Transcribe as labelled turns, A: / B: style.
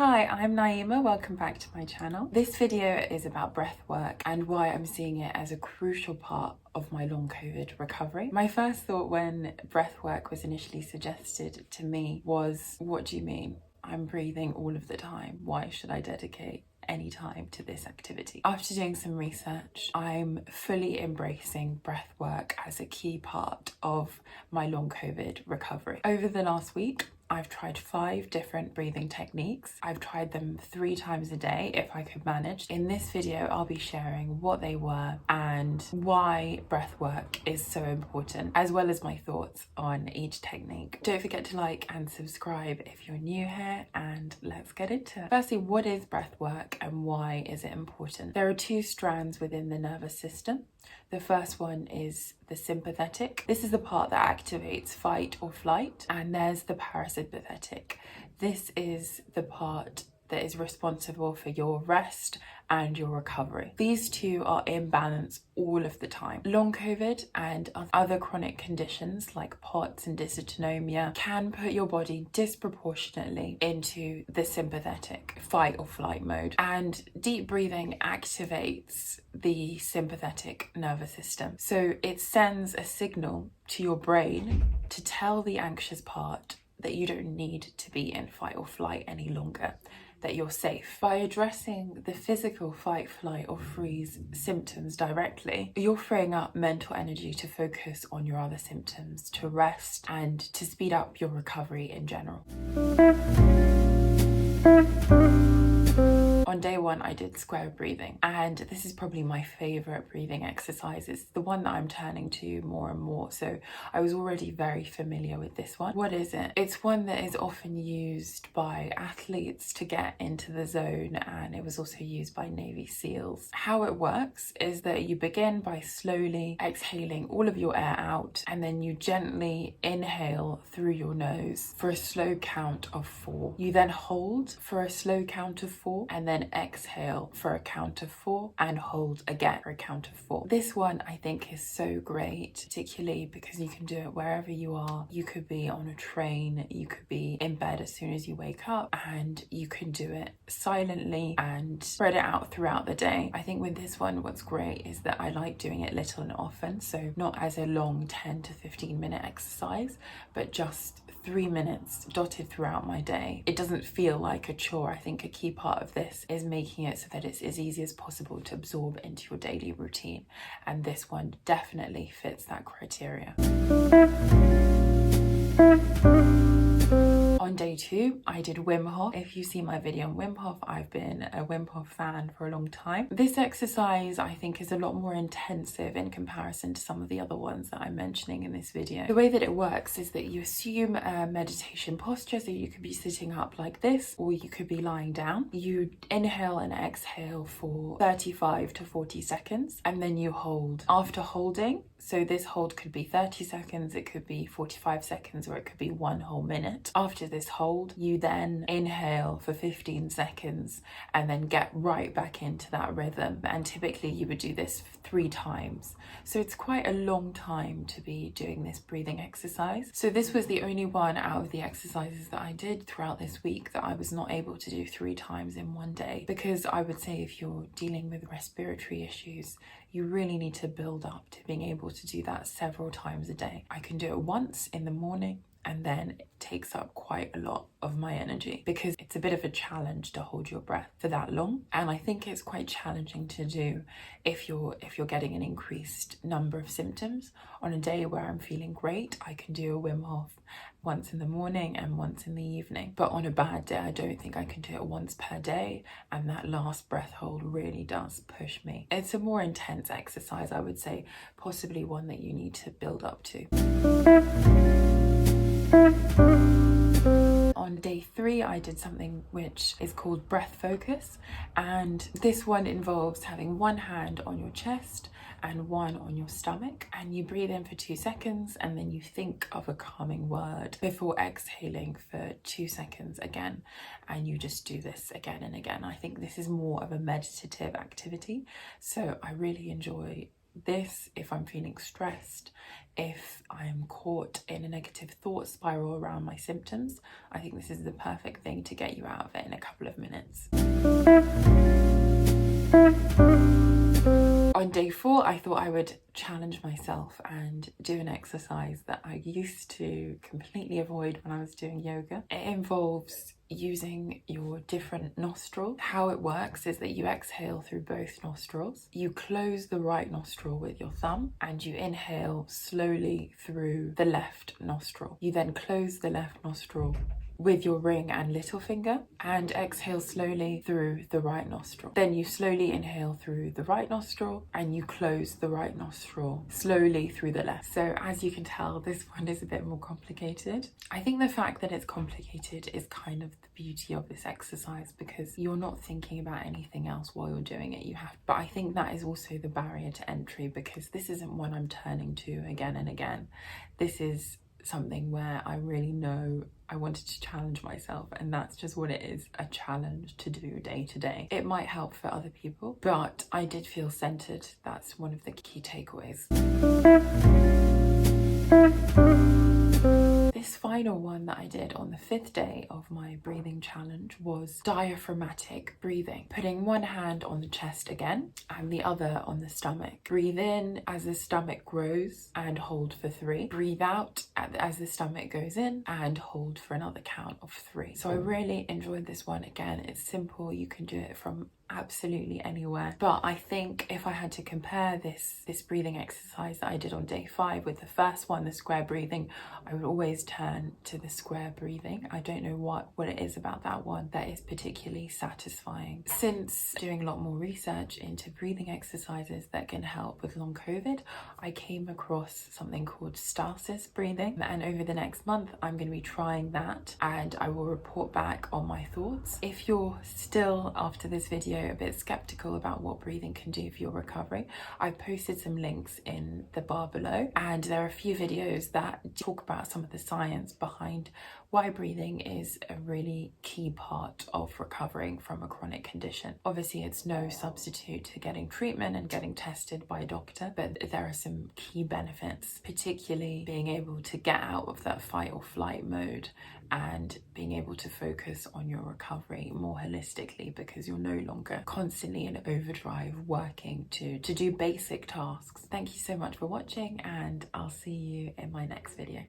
A: Hi, I'm Naïma, welcome back to my channel. This video is about breath work and why I'm seeing it as a crucial part of my long COVID recovery. My first thought when breath work was initially suggested to me was, what do you mean? I'm breathing all of the time. Why should I dedicate any time to this activity? After doing some research, I'm fully embracing breath work as a key part of my long COVID recovery. Over the last week, I've tried 5 different breathing techniques. I've tried them 3 times a day if I could manage. In this video, I'll be sharing what they were and why breath work is so important, as well as my thoughts on each technique. Don't forget to like and subscribe if you're new here, and let's get into it. Firstly, what is breath work and why is it important? There are 2 strands within the nervous system. The first one is the sympathetic. This is the part that activates fight or flight, and there's the parasympathetic. This is the part that is responsible for your rest and your recovery. These 2 are in balance all of the time. Long COVID and other chronic conditions like POTS and dysautonomia can put your body disproportionately into the sympathetic fight or flight mode, and deep breathing activates the sympathetic nervous system. So it sends a signal to your brain to tell the anxious part that you don't need to be in fight or flight any longer, that you're safe. By addressing the physical fight, flight or freeze symptoms directly, you're freeing up mental energy to focus on your other symptoms, to rest and to speed up your recovery in general. On day 1, I did square breathing, and this is probably my favorite breathing exercise. It's the one that I'm turning to more and more, so I was already very familiar with this one. What is it? It's one that is often used by athletes to get into the zone, and it was also used by Navy SEALs. How it works is that you begin by slowly exhaling all of your air out, and then you gently inhale through your nose for a slow count of 4. You then hold for a slow count of 4, and then exhale for a count of 4 and hold again for a count of 4. This one I think is so great, particularly because you can do it wherever you are. You could be on a train, you could be in bed as soon as you wake up, and you can do it silently and spread it out throughout the day. I think with this one, what's great is that I like doing it little and often, so not as a long 10 to 15 minute exercise, but just 3 minutes dotted throughout my day. It doesn't feel like a chore. I think a key part of this is making it so that it's as easy as possible to absorb into your daily routine, and this one definitely fits that criteria. On day 2, I did Wim Hof. If you see my video on Wim Hof, I've been a Wim Hof fan for a long time. This exercise, I think, is a lot more intensive in comparison to some of the other ones that I'm mentioning in this video. The way that it works is that you assume a meditation posture, so you could be sitting up like this, or you could be lying down. You inhale and exhale for 35 to 40 seconds, and then you hold. After holding, so this hold could be 30 seconds, it could be 45 seconds, or it could be 1 whole minute. After this hold, you then inhale for 15 seconds and then get right back into that rhythm. And typically you would do this 3 times. So it's quite a long time to be doing this breathing exercise. So this was the only one out of the exercises that I did throughout this week that I was not able to do 3 times in one day, because I would say if you're dealing with respiratory issues, you really need to build up to being able to do that several times a day. I can do it once in the morning, and then it takes up quite a lot of my energy because it's a bit of a challenge to hold your breath for that long, and I think it's quite challenging to do if you're getting an increased number of symptoms. On a day where I'm feeling great, I can do a Wim Hof once in the morning and once in the evening, but on a bad day I don't think I can do it once per day, and that last breath hold really does push me. It's a more intense exercise, I would say, possibly one that you need to build up to. On day 3, I did something which is called breath focus, and this one involves having one hand on your chest and one on your stomach, and you breathe in for 2 seconds and then you think of a calming word before exhaling for 2 seconds again, and you just do this again and again. I think this is more of a meditative activity, so I really enjoy this, if I'm feeling stressed, if I'm caught in a negative thought spiral around my symptoms, I think this is the perfect thing to get you out of it in a couple of minutes. On day 4, I thought I would challenge myself and do an exercise that I used to completely avoid when I was doing yoga. It involves using your different nostrils. How it works is that you exhale through both nostrils. You close the right nostril with your thumb and you inhale slowly through the left nostril. You then close the left nostril with your ring and little finger and exhale slowly through the right nostril. Then you slowly inhale through the right nostril and you close the right nostril slowly through the left. So as you can tell, this one is a bit more complicated. I think the fact that it's complicated is kind of the beauty of this exercise, because you're not thinking about anything else while you're doing it. But I think that is also the barrier to entry, because this isn't one I'm turning to again and again. This is something where I really know I wanted to challenge myself, and that's just what it is, a challenge to do day to day. It might help for other people, but I did feel centered. That's one of the key takeaways. This final one that I did on the 5th day of my breathing challenge was diaphragmatic breathing. Putting one hand on the chest again and the other on the stomach. Breathe in as the stomach grows and hold for 3. Breathe out as the stomach goes in and hold for another count of 3. So I really enjoyed this one. Again, it's simple. You can do it from absolutely anywhere, but I think if I had to compare this breathing exercise that I did on day 5 with the first one, the square breathing, I would always turn to the square breathing. I don't know what it is about that one that is particularly satisfying. Since doing a lot more research into breathing exercises that can help with long COVID, I came across something called stasis breathing, and over the next month I'm going to be trying that and I will report back on my thoughts. If you're still, after this video, a bit skeptical about what breathing can do for your recovery, I've posted some links in the bar below, and there are a few videos that talk about some of the science behind why breathing is a really key part of recovering from a chronic condition. Obviously, it's no substitute to getting treatment and getting tested by a doctor, but there are some key benefits, particularly being able to get out of that fight or flight mode and being able to focus on your recovery more holistically, because you're no longer constantly in overdrive working to do basic tasks. Thank you so much for watching, and I'll see you in my next video.